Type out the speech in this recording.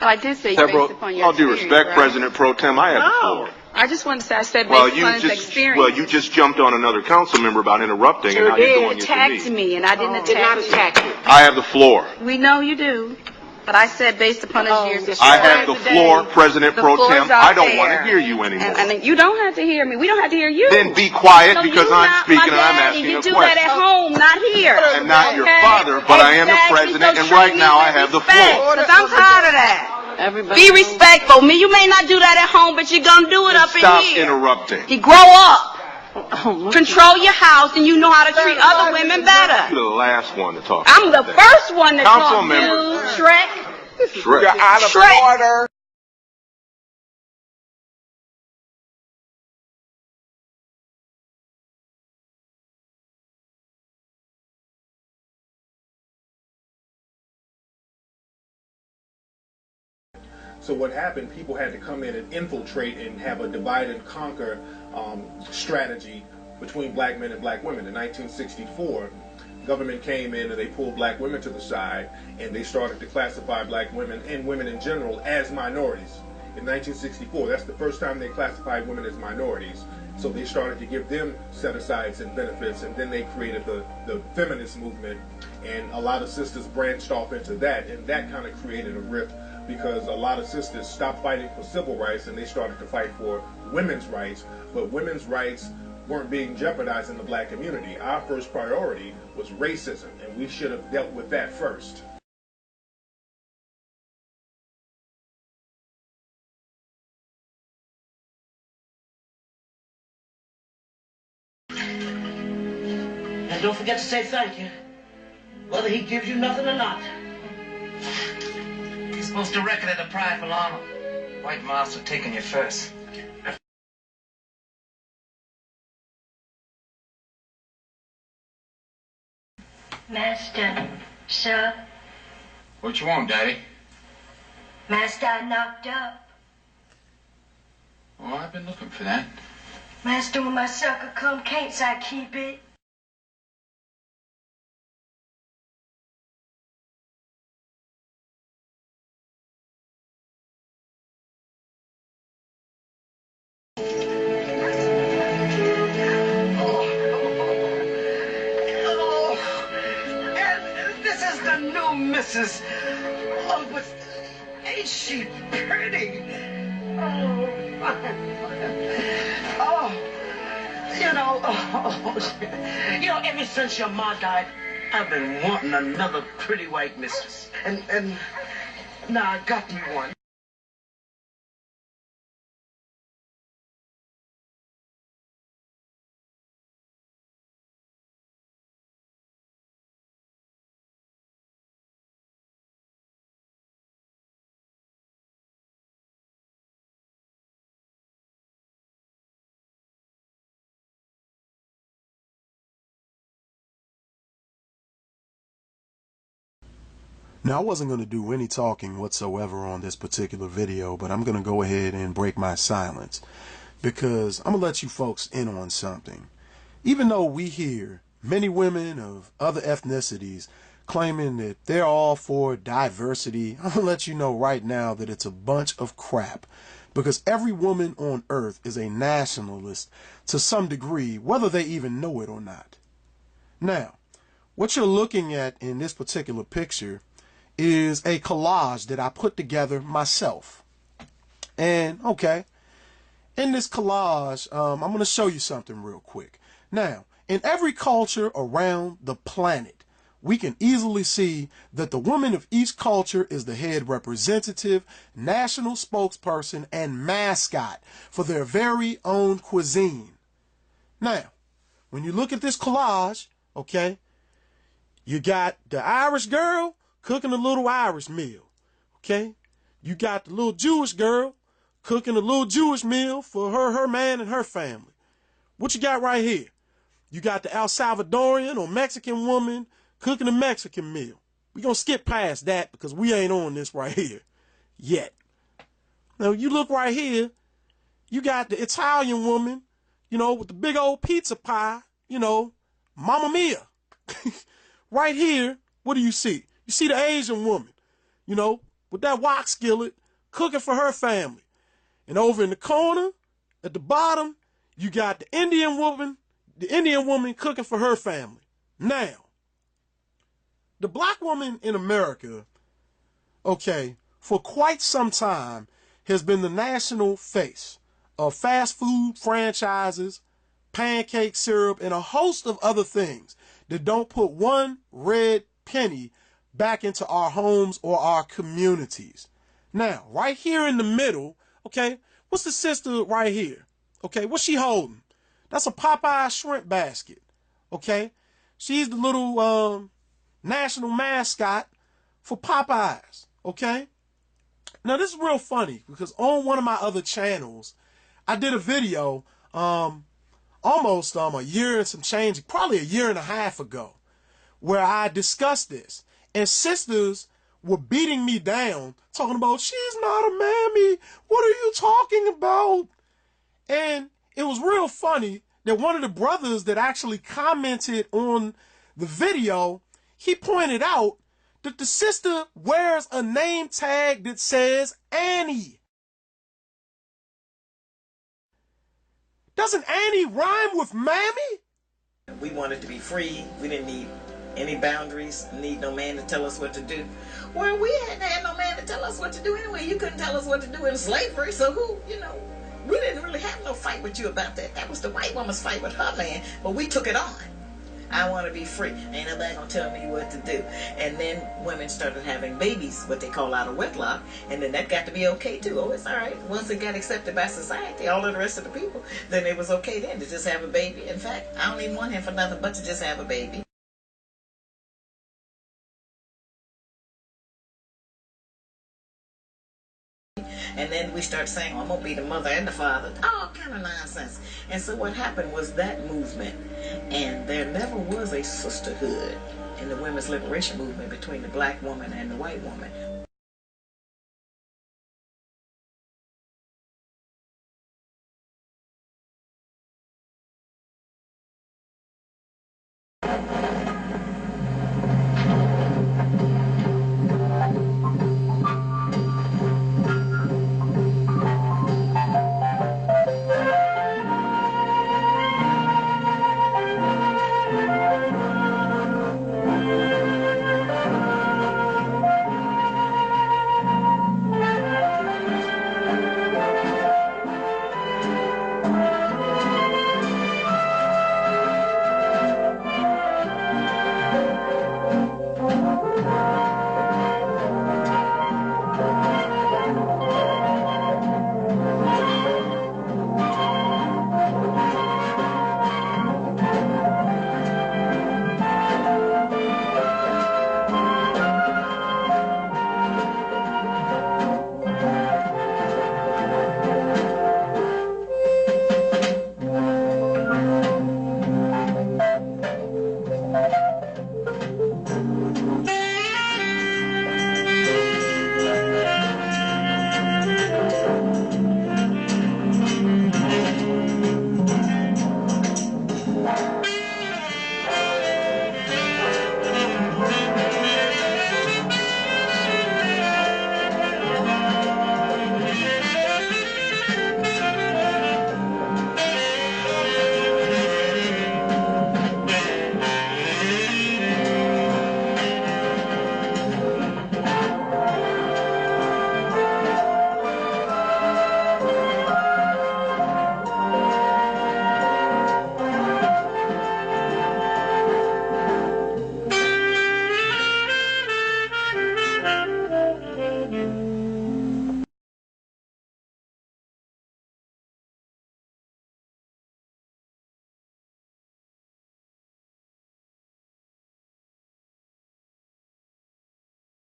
Well, I did say Several, based upon your all due experience, respect, right? President Pro Tem, I have the floor. I just wanted to say I said based upon his experience. Well, you just jumped on another council member about interrupting, and now you're doing it to me. Attacked me, and I didn't attack you. I have the floor. We know you do. But I said based upon his years of I have the floor, President Pro Tem. I don't want to hear you anymore. And you don't have to hear me. We don't have to hear you. Then be quiet So because I'm speaking and I'm asking a question. You do question. that at home, not here. I'm not your father, but I am the president, and right now I have the floor. Because I'm tired of that. Be respectful. You may not do that at home, but you're going to do it up in here. Stop interrupting. You grow up. Control your house, and you know how to treat other women better. You're the last one to talk. I'm the first one to talk to member. Shrek. Shrek. You're out of order. So what happened, people had to come in and infiltrate and have a divide and conquer strategy between black men and black women. In 1964, government came in and they pulled black women to the side, and they started to classify black women and women in general as minorities. In 1964, that's the first time they classified women as minorities. So they started to give them set-asides and benefits, and then they created the feminist movement, and a lot of sisters branched off into that, and that kind of created a rift because a lot of sisters stopped fighting for civil rights and they started to fight for women's rights, but women's rights weren't being jeopardized in the black community. Our first priority was racism, and we should have dealt with that first. And don't forget to say thank you, whether he gives you nothing or not. You're supposed to reckon it a prideful honor. White Master taking you first. Master, sir. What you want, Daddy? Master, I knocked up. Oh, I've been looking for that. Master, when my sucker come, can't I keep it? Mrs. Oh, but ain't she pretty? Oh, you know, ever since your ma died, I've been wanting another pretty white missus. And now I got me one. Now, I wasn't going to do any talking whatsoever on this particular video, but I'm going to go ahead and break my silence because I'm going to let you folks in on something. Even though we hear many women of other ethnicities claiming that they're all for diversity, I'm going to let you know right now that it's a bunch of crap, because every woman on earth is a nationalist to some degree, whether they even know it or not. Now, what you're looking at in this particular picture is a collage that I put together myself. And, okay, in this collage, I'm going to show you something real quick. Now, in every culture around the planet, we can easily see that the woman of each culture is the head representative, national spokesperson, and mascot for their very own cuisine. Now, when you look at this collage, okay, you got the Irish girl cooking a little Irish meal, okay? You got the little Jewish girl cooking a little Jewish meal for her man, and her family. What you got right here? You got the El Salvadorian or Mexican woman cooking a Mexican meal. We're going to skip past that because we ain't on this right here yet. Now, you look right here, you got the Italian woman, with the big old pizza pie, Mamma Mia. Right here, what do you see? You see the Asian woman, with that wok skillet cooking for her family. And over in the corner, at the bottom, you got the Indian woman cooking for her family. Now, the black woman in America, okay, for quite some time has been the national face of fast food franchises, pancake syrup, and a host of other things that don't put one red penny back into our homes or our communities. Now, right here in the middle, okay, what's the sister right here? Okay, what's she holding? That's a Popeye shrimp basket, okay? She's the little national mascot for Popeyes, okay? Now, this is real funny because on one of my other channels, I did a video almost a year and some change, probably a year and a half ago, where I discussed this. And sisters were beating me down, talking about, she's not a mammy. What are you talking about? And it was real funny that one of the brothers that actually commented on the video, he pointed out that the sister wears a name tag that says Annie. Doesn't Annie rhyme with mammy? We wanted to be free. We didn't need any boundaries, need no man to tell us what to do. Well, we hadn't had no man to tell us what to do anyway. You couldn't tell us what to do in slavery, so who, we didn't really have no fight with you about that. That was the white woman's fight with her man, but we took it on. I want to be free. Ain't nobody gonna tell me what to do. And then women started having babies, what they call out of wedlock, and then that got to be okay too. Oh, it's all right. Once it got accepted by society, all of the rest of the people, then it was okay then to just have a baby. In fact, I don't even want him for nothing but to just have a baby. And then we start saying, I'm going to be the mother and the father. All kind of nonsense. And so what happened was that movement, and there never was a sisterhood in the women's liberation movement between the black woman and the white woman.